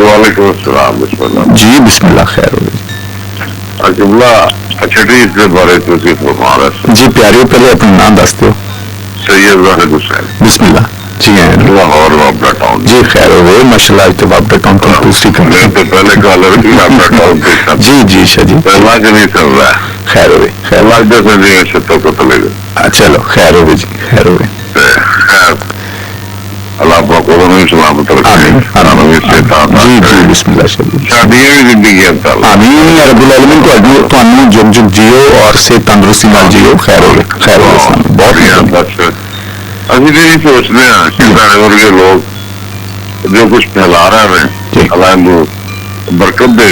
वालेकुम अस्सलाम। बिस्मिल्लाह जी बिस्मिल्लाह। खैर हो जुमला छठी के बारे तुसी फरमा रहे जी प्यारियों, पहले अपना नाम दस दो। सैयद वाहिद हुसैन, बिस्मिल्लाह। जी हैं लाहौर वापडा टाउन। जी खैर हो गए माशाल्लाह। आज तो वापडा टाउन की दूसरी मैं तो पहले कॉलर भी वापडा टाउन पे था। जी जी शाह जी पहला जो नहीं चल रहा है खैर हो गई। खैर लाख जैसे नहीं शतों को तो ले गए। चलो खैर हो गई जी, खैर हो गई। अल्लाह को नहीं सलामत रखे। जी जी बिस्मिल्लाह शाह जी। शादियां भी जिंदगी आमीन या रब्बुल आलमीन। ਤੁਹਾਨੂੰ जुग जुग जियो और से तंदुरुस्ती नाल जियो। खैर हो गई। खैर हो गई। बहुत अभी तो यही सोचते हैं कि वर्गे लोग जो कुछ फैला रहे हैं अल्लाह बरकत दे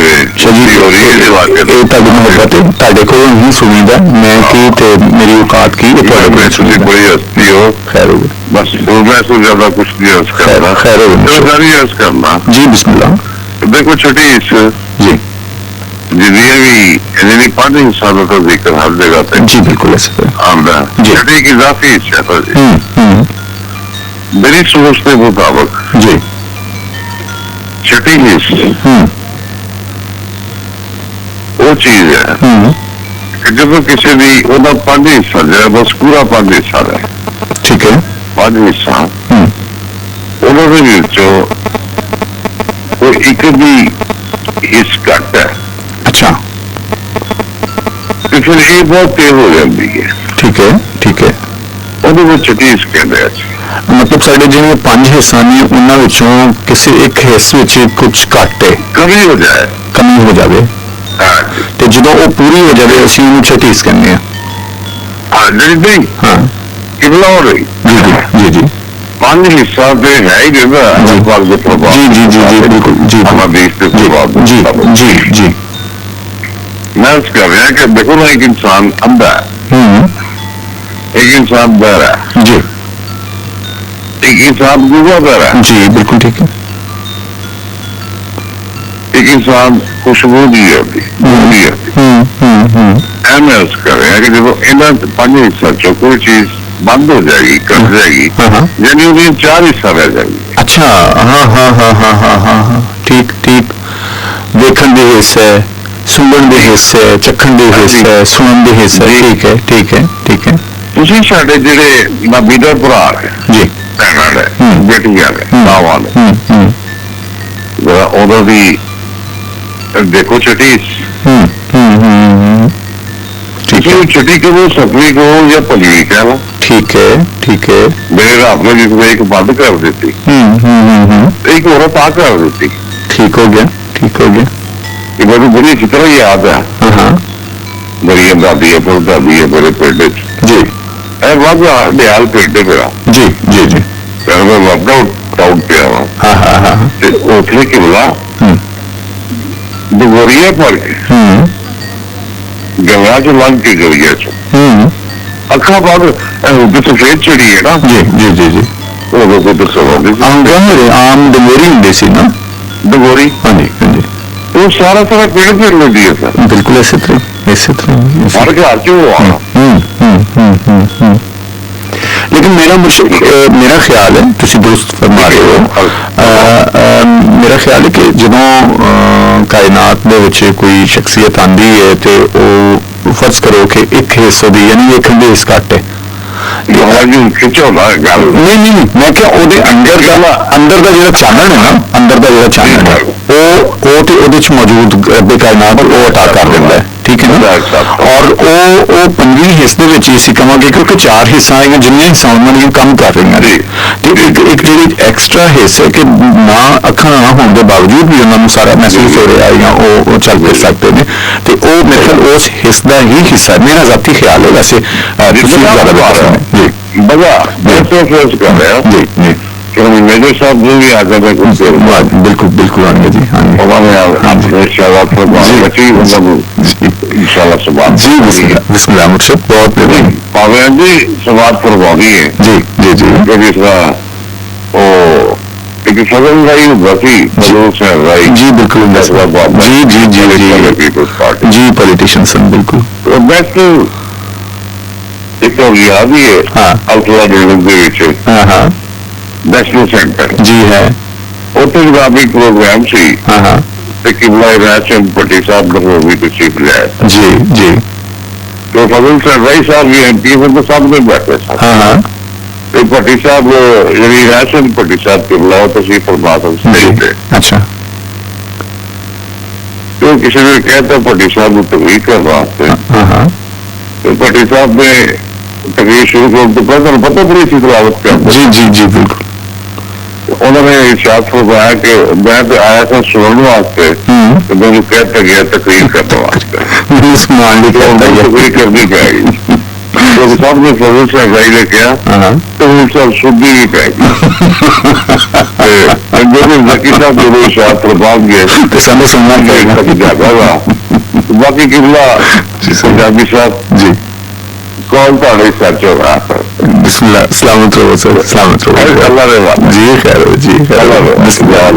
ਤੁਹਾਡੇ ਕੋਲ ਹੀ ਸੁਣੀਦਾ ਮੈਂ ਕੀ ਤੇ ਮੇਰੀ ਔਕਾਤ ਕੀ ਹੈ ਤੁਹਾਡੇ ਕੋਲ ਸੁਣੀ बड़ी हस्ती हो। खैर हो गई। बस मैं तो ज्यादा कुछ नहीं अर्ज करना। खैर हो गई। अर्ज करना जी बिस्मिल्लाह। देखो छठी जी जिन्हें भी पांच इंसानों का जिक्र हर जगह पे जी बिल्कुल ऐसे आमदा छठी की जाती इच्छा है मेरी सोच के मुताबिक जी छठी वो चीज है कि जब किसी भी ओदा पांच हिस्सा जो है बस पूरा पांच हिस्सा है। ठीक है। पांच हिस्सा उन्होंने कोई एक भी हिस्स घट है। अच्छा तो फिर ये बहुत तेज हो जाती है। ठीक है। ठीक है। ਉਹਨੂੰ ਛੱਟੀ ਕਹਿੰਦੇ ਆ। मतलब साढ़े जिन्हें पांच हिस्सा ने उन्होंने विचों किसी एक हिस्से विच कुछ घट है कमी हो जाए कमी हो जाए तो जो वो पूरी हो जाए असं उन्हें छठीस कहने नहीं। हाँ किबला हो रही जी जी जी जी पांच हिस्सा तो है ही जो जी जी जी जी बिल्कुल जी जी जी जी मैं कह रहा कि देखो ना एक इंसान अंधा है एक इंसान बहरा है जी एक इंसान गूंगा बहरा है जी बिल्कुल ठीक है एक इंसान खुशबू नहीं होती नहीं होती। मैं अर्ज कर रहे हैं कि जब इन पांच हिस्सा चो कोई चीज बंद हो जाएगी कट जाएगी यानी उन्हें चार हिस्सा रह जाएगी। अच्छा हाँ हाँ हाँ हाँ हाँ हाँ हाँ ठीक ठीक। देखने के हिस्से सुनने के हिस्से चखण के हिस्से सुनने के हिस्से ठीक है ठीक है ठीक है। ਤੁਸੀਂ ਸਾਡੇ ਜਿਹੜੇ ਨਾਬੀ ਦਾ ਭਰਾ ਹੈ ਜੀ ਭੈਣਾਂ ਨੇ ਬੇਟੀਆਂ ਨੇ ਮਾਵਾਂ ਨੇ ਜਿਹੜਾ ਉਹਨਾਂ ਦੀ ਦੇਖੋ ਛਟੀ ਤੁਸੀਂ ਛਟੀ ਕਹੋ ਸਫਲੀ ਕਹੋ ਜਾਂ ਭਲੀ ਕਹ लो। ठीक है ठीक है। मेरे रब ने जिसमें एक बंद कर देती एक औरत आ कर देती। ठीक हो गया ठीक हो गया। ये मेरी बड़ी अच्छी तरह याद है। मेरी दादी है पर दादी है मेरे पेट जी दयाल पेट मेरा जी जी जी मैं टाउन पे आवा उठने के बोला डगोरिया पड़ के गंगा चो लंघ के गलिया चो अखा बाद सफेद चिड़ी है ना जी जी जी जी आम डगोरी होंगे सी ना डगोरी। हाँ जी हाँ जी वो सारा सारा पेड़ पेड़ लगी है सर बिल्कुल इसी तरह हर घर च लेकिन मेरा ख्याल है तुम दुरुस्त फरमा रहे हो मेरा ख्याल है कि जो कायनात दे कोई शख्सियत आती है तो फर्ज करो कि एक हिस्से की यानी एक खंडे हिस्स घट है नहीं नहीं मैं क्या अंदर का जो चानन है ना अंदर का जो चानन है वो मौजूद रब्बे कायनात वो अटा कर देता है ठीक है ना। और वो पंजी हिस्से इसी कहांगे क्योंकि चार हिस्सा है जिन्हें हिस्सा उन्होंने काम कर रही हैं तो एक जी एक्सट्रा हिस्से कि ना अखा ना होने के बावजूद भी उन्होंने सारा महसूस हो रहा है या वो चल फिर सकते हैं तो वो मेरे ख्याल उस हिस्से का ही हिस्सा है। मेरा जाती ख्याल है वैसे जी बजा जी जी मेजर साहब जो भी आ जाते कुछ बिल्कुल बिल्कुल आएंगे जी हाँ इंशाल्लाह सुबह जी बिस्मिल्लाह मुर्शिद बहुत पावे जी समाज फरमानी है जी जी जी जिस तरह ओ एक सदन राई होगा सी मलूक से राई जी बिल्कुल जी जी जी जी जी पॉलिटिशियन बिल्कुल तो बेस्ट एक याद ही है अल्ट्रा बिल्डिंग के नेशनल सेंटर जी है ਉੱਥੇ ਜਨਾਬ ਇੱਕ ਪ੍ਰੋਗਰਾਮ ਸੀ ਤੇ ਕਿਬਲਾ ਇਰਾਚਨ ਪੱਟੀ ਸਾਹਿਬ ਦਾ ਵੀ ਤਸ਼ਰੀਫ ਲਿਆਇਆ ਜੀ तो फजल सर भाई साहब भी एमपी में तो सब में बैठे साहब तो पट्टी साहब यानी राशन पट्टी साहब के बुलाओ तशरीफ फरमा सकते अच्छा तो किसी ने कहता पट्टी साहब को तकरीर कर वास्ते तो पट्टी साहब ने तकरीर शुरू कर तो पता पूरी सी तलावत कर जी बिल्कुल उन्होंने इरशाद फरमाया कि मैं तो आया था सुनने वास्ते तो मैं कहता गया तकरीर करने वास्ते तकरीर करनी पड़ेगी तो साहब ने फजल साहब भाई ने किया तो वो सब सुननी भी पड़ेगी जकी साहब जो इरशाद फरमाओ गए सुनना बाकी किबला पंजाबी साहब जी कौन था नहीं सच होगा सलामत रहो सर सलामत रहो अल्लाह जी खैर जी बिस्मिल्लाह